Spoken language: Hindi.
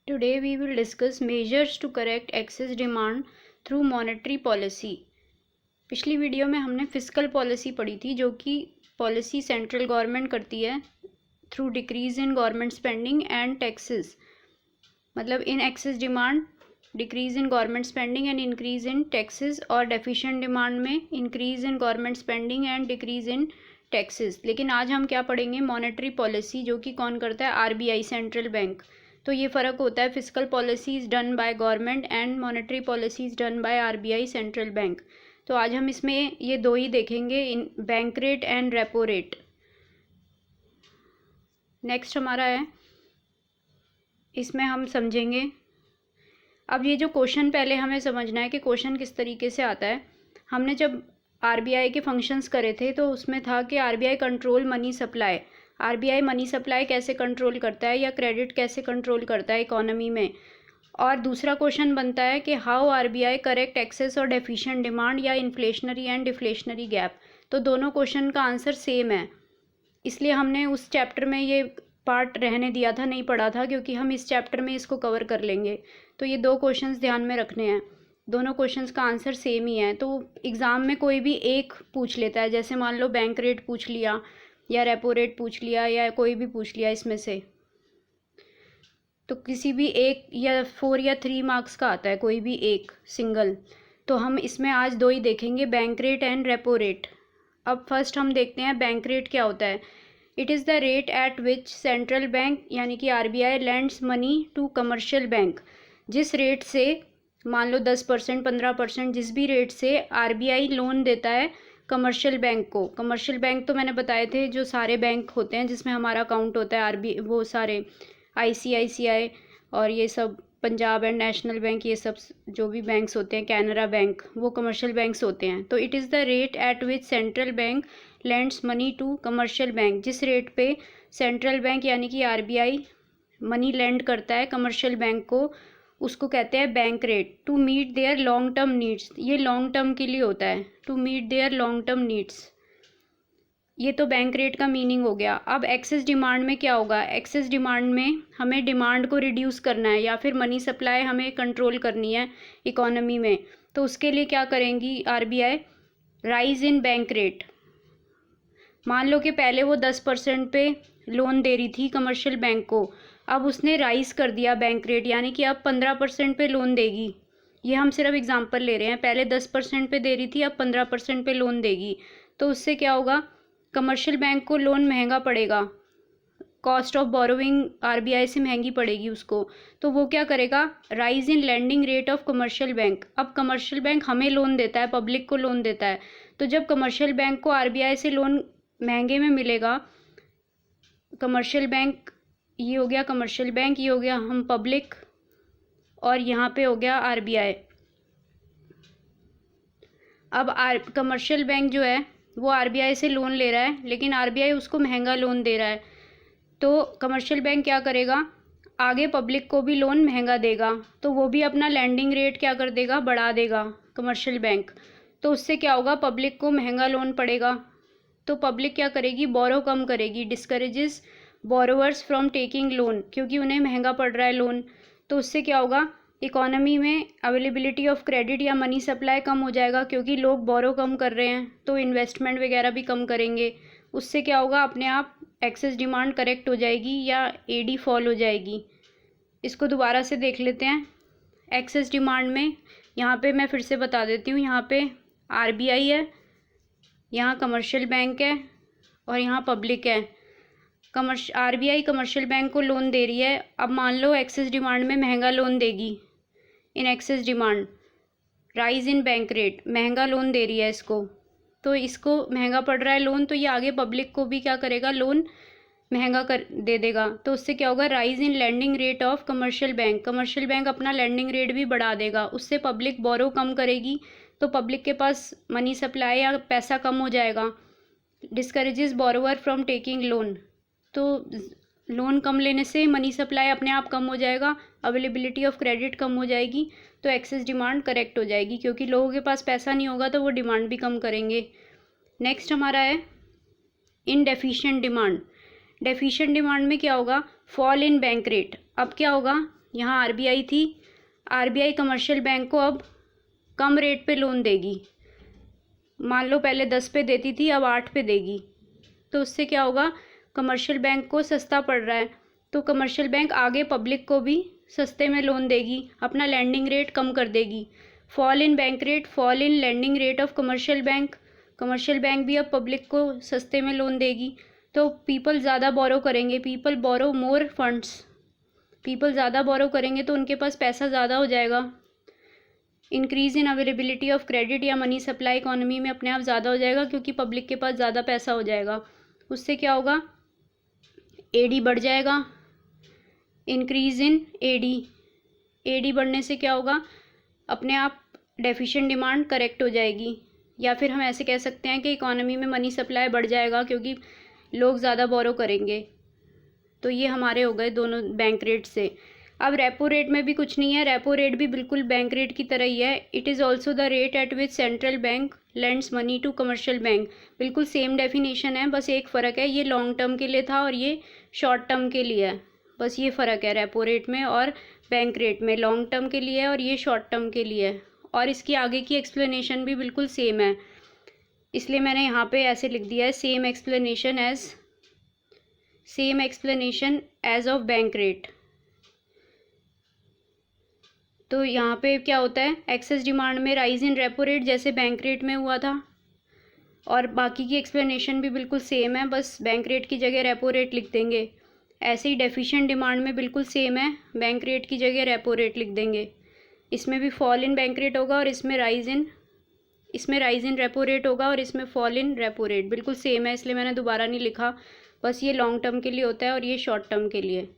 Today we will discuss measures to correct excess demand through monetary policy। पिछली वीडियो में हमने फिस्कल पॉलिसी पढ़ी थी, जो कि पॉलिसी सेंट्रल गवर्नमेंट करती है through decrease in government spending and taxes. मतलब in excess demand, decrease in government spending and increase in taxes, और डेफिशिएंट डिमांड में increase in government spending and decrease in taxes. लेकिन आज हम क्या पढ़ेंगे? मॉनेटरी पॉलिसी, जो कि कौन करता है? RBI, central bank. तो ये फ़र्क होता है, fiscal policies done by government and monetary policies done by RBI, central bank. तो आज हम इसमें ये दो ही देखेंगे, in bank rate and repo rate. Next हमारा है, इसमें हम समझेंगे। अब ये जो क्वेश्चन, पहले हमें समझना है कि क्वेश्चन किस तरीके से आता है। हमने जब आरबीआई के फंक्शंस करे थे तो उसमें था कि RBI control money supply. RBI money supply कैसे कंट्रोल करता है या क्रेडिट कैसे कंट्रोल करता है इकोनॉमी में। और दूसरा क्वेश्चन बनता है कि हाउ आरबीआई करेक्ट एक्सेस और डेफिशिएंट डिमांड या इन्फ्लेशनरी एंड डिफ्लेशनरी गैप। तो दोनों क्वेश्चन का आंसर सेम है, इसलिए हमने उस चैप्टर में ये पार्ट रहने दिया था, नहीं पढ़ा था, क्योंकि हम इस चैप्टर में इसको कवर कर लेंगे। तो ये दो क्वेश्चंस ध्यान में रखने हैं, दोनों क्वेश्चंस का आंसर सेम ही है। तो एग्ज़ाम में कोई भी एक पूछ लेता है, जैसे मान लो बैंक रेट पूछ लिया या रेपो रेट पूछ लिया या कोई भी पूछ लिया इसमें से, तो किसी भी एक या 4 या 3 मार्क्स का आता है, कोई भी एक सिंगल। तो हम इसमें आज दो ही देखेंगे, bank rate and repo rate. अब फर्स्ट हम देखते हैं बैंक रेट क्या होता है। It is the rate at which central bank यानी कि RBI lends money to commercial bank. जिस रेट से, मान लो 10%, 15%, जिस भी रेट से आरबीआई लोन देता है कमर्शियल बैंक को। कमर्शियल बैंक तो मैंने बताए थे, जो सारे बैंक होते हैं जिसमें हमारा अकाउंट होता है, आरबी वो सारे आईसीआईसीआई और ये सब, पंजाब एंड नेशनल बैंक, ये सब जो भी बैंक्स होते हैं, कैनरा बैंक, वो कमर्शियल बैंक्स होते हैं। तो it is the rate at which central bank lends money to commercial bank. जिस रेट पे सेंट्रल बैंक यानी कि आरबीआई मनी लैंड करता है कमर्शियल बैंक को, उसको कहते हैं bank rate. To meet their long term needs, ये लॉन्ग टर्म के लिए होता है, to meet their long term needs. ये तो बैंक रेट का मीनिंग हो गया। अब एक्सेस डिमांड में क्या होगा? एक्सेस डिमांड में हमें डिमांड को रिड्यूस करना है या फिर मनी सप्लाई हमें कंट्रोल करनी है इकोनॉमी में। तो उसके लिए क्या करेंगी RBI? Rise in bank rate. मान लो कि पहले वो 10% पे लोन दे रही थी कमर्शियल बैंक को, अब उसने राइज कर दिया बैंक रेट, यानी कि अब 15% पे लोन देगी। ये हम सिर्फ एग्जांपल ले रहे हैं, पहले 10% पे दे रही थी, अब 15% पे लोन देगी। तो उससे क्या होगा? कमर्शियल बैंक को लोन महंगा पड़ेगा, कॉस्ट ऑफ बोरोइंग आरबीआई से महंगी पड़ेगी उसको। तो वो क्या करेगा? Rise in landing rate of commercial bank. अब कमर्शियल बैंक हमें लोन देता है, पब्लिक को लोन देता है। तो जब कमर्शियल बैंक को आरबीआई से लोन महंगे में मिलेगा, कमर्शियल बैंक ये हो गया, कमर्शियल बैंक ये हो गया, हम पब्लिक, और यहाँ पे हो गया आरबीआई। अब कमर्शियल बैंक जो है वो आरबीआई से लोन ले रहा है, लेकिन आरबीआई उसको महंगा लोन दे रहा है। तो कमर्शियल बैंक क्या करेगा? आगे पब्लिक को भी लोन महंगा देगा, तो वो भी अपना लैंडिंग रेट क्या कर देगा? बढ़ा देगा कमर्शियल बैंक। तो उससे क्या होगा? पब्लिक को महंगा लोन पड़ेगा। तो पब्लिक क्या करेगी? बोरो कम करेगी, discourages borrowers from taking loan, क्योंकि उन्हें महंगा पड़ रहा है लोन। तो उससे क्या होगा? इकोनॉमी में अवेलेबिलिटी ऑफ क्रेडिट या मनी सप्लाई कम हो जाएगा, क्योंकि लोग बोरो कम कर रहे हैं, तो इन्वेस्टमेंट वगैरह भी कम करेंगे। उससे क्या होगा? अपने आप एक्सेस डिमांड करेक्ट हो जाएगी या एडी फॉल हो जाएगी। इसको दोबारा से देख लेते हैं। एक्सेस डिमांड में यहाँ पे मैं फिर से बता देती हूँ, यहाँ पे आरबीआई है, यहाँ कमर्शियल बैंक है और यहाँ पब्लिक है। आरबीआई कमर्शियल बैंक को लोन दे रही है। अब मान लो एक्सेस डिमांड में महंगा लोन देगी, इन excess demand rise in bank rate, महंगा लोन दे रही है इसको, तो इसको महंगा पड़ रहा है लोन, तो ये आगे पब्लिक को भी क्या करेगा? लोन महंगा कर दे देगा। तो उससे क्या होगा? Rise in landing rate of commercial bank, commercial bank अपना लैंडिंग रेट भी बढ़ा देगा। उससे पब्लिक बोरो कम करेगी, तो पब्लिक के पास मनी सप्लाई या पैसा कम हो जाएगा। Discourages borrower from taking loan, तो लोन कम लेने से मनी सप्लाई अपने आप कम हो जाएगा, अवेलेबिलिटी ऑफ क्रेडिट कम हो जाएगी, तो एक्सेस डिमांड करेक्ट हो जाएगी, क्योंकि लोगों के पास पैसा नहीं होगा तो वो डिमांड भी कम करेंगे। नेक्स्ट हमारा है इनडेफिशिएंट डिमांड। डेफिशिएंट डिमांड में क्या होगा? Fall in bank rate. अब क्या होगा? यहाँ आरबीआई थी, आरबीआई कमर्शियल बैंक को अब कम रेट पे लोन देगी। मान लो पहले 10 पे देती थी, अब 8 पे देगी। तो उससे क्या होगा, कमर्शियल बैंक को सस्ता पड़ रहा है, तो कमर्शियल बैंक आगे पब्लिक को भी सस्ते में लोन देगी, अपना लैंडिंग रेट कम कर देगी। Fall in bank rate, fall in landing rate of commercial bank, commercial bank भी अब पब्लिक को सस्ते में लोन देगी। तो पीपल ज़्यादा बोरो करेंगे, पीपल बोरो मोर फंड्स, पीपल ज़्यादा बोरो करेंगे तो उनके पास पैसा ज़्यादा हो जाएगा। Increase in availability of credit या मनी सप्लाई इकोनॉमी में अपने आप ज़्यादा हो जाएगा, क्योंकि पब्लिक के पास ज़्यादा पैसा हो जाएगा। उससे क्या होगा, एडी बढ़ जाएगा। इंक्रीज़ इन एडी, एडी बढ़ने से क्या होगा, अपने आप डेफिशिएंट डिमांड करेक्ट हो जाएगी। या फिर हम ऐसे कह सकते हैं कि इकोनॉमी में मनी सप्लाई बढ़ जाएगा, क्योंकि लोग ज़्यादा बोरो करेंगे। तो ये हमारे हो गए दोनों बैंक रेट से। अब रेपो रेट में भी कुछ नहीं है, रेपो रेट भी बिल्कुल बैंक रेट की तरह ही है। It is also the rate at which central bank lends money to commercial bank. बिल्कुल सेम डेफिनेशन है, बस एक फ़र्क है, ये लॉन्ग टर्म के लिए था और ये शॉर्ट टर्म के लिए है। बस ये फ़र्क है रेपो रेट में और बैंक रेट में, लॉन्ग टर्म के लिए है और ये शॉर्ट टर्म के लिए है। और इसकी आगे की एक्सप्लेनेशन भी बिल्कुल सेम है, इसलिए मैंने यहाँ पे ऐसे लिख दिया है, same explanation as of bank rate. तो यहाँ पे क्या होता है, एक्सेस डिमांड में राइज इन रेपो रेट जैसे बैंक रेट में हुआ था, और बाकी की एक्सप्लेनेशन भी बिल्कुल सेम है, बस बैंक रेट की जगह रेपो रेट लिख देंगे। ऐसे ही डेफिशिएंट डिमांड में बिल्कुल सेम है, बैंक रेट की जगह रेपो रेट लिख देंगे। इसमें भी फॉल इन बैंक रेट होगा और इसमें राइज इन रेपो रेट होगा और इसमें फॉल इन रेपो रेट, बिल्कुल सेम है, इसलिए मैंने दोबारा नहीं लिखा। बस ये लॉन्ग टर्म के लिए होता है और ये शॉर्ट टर्म के लिए।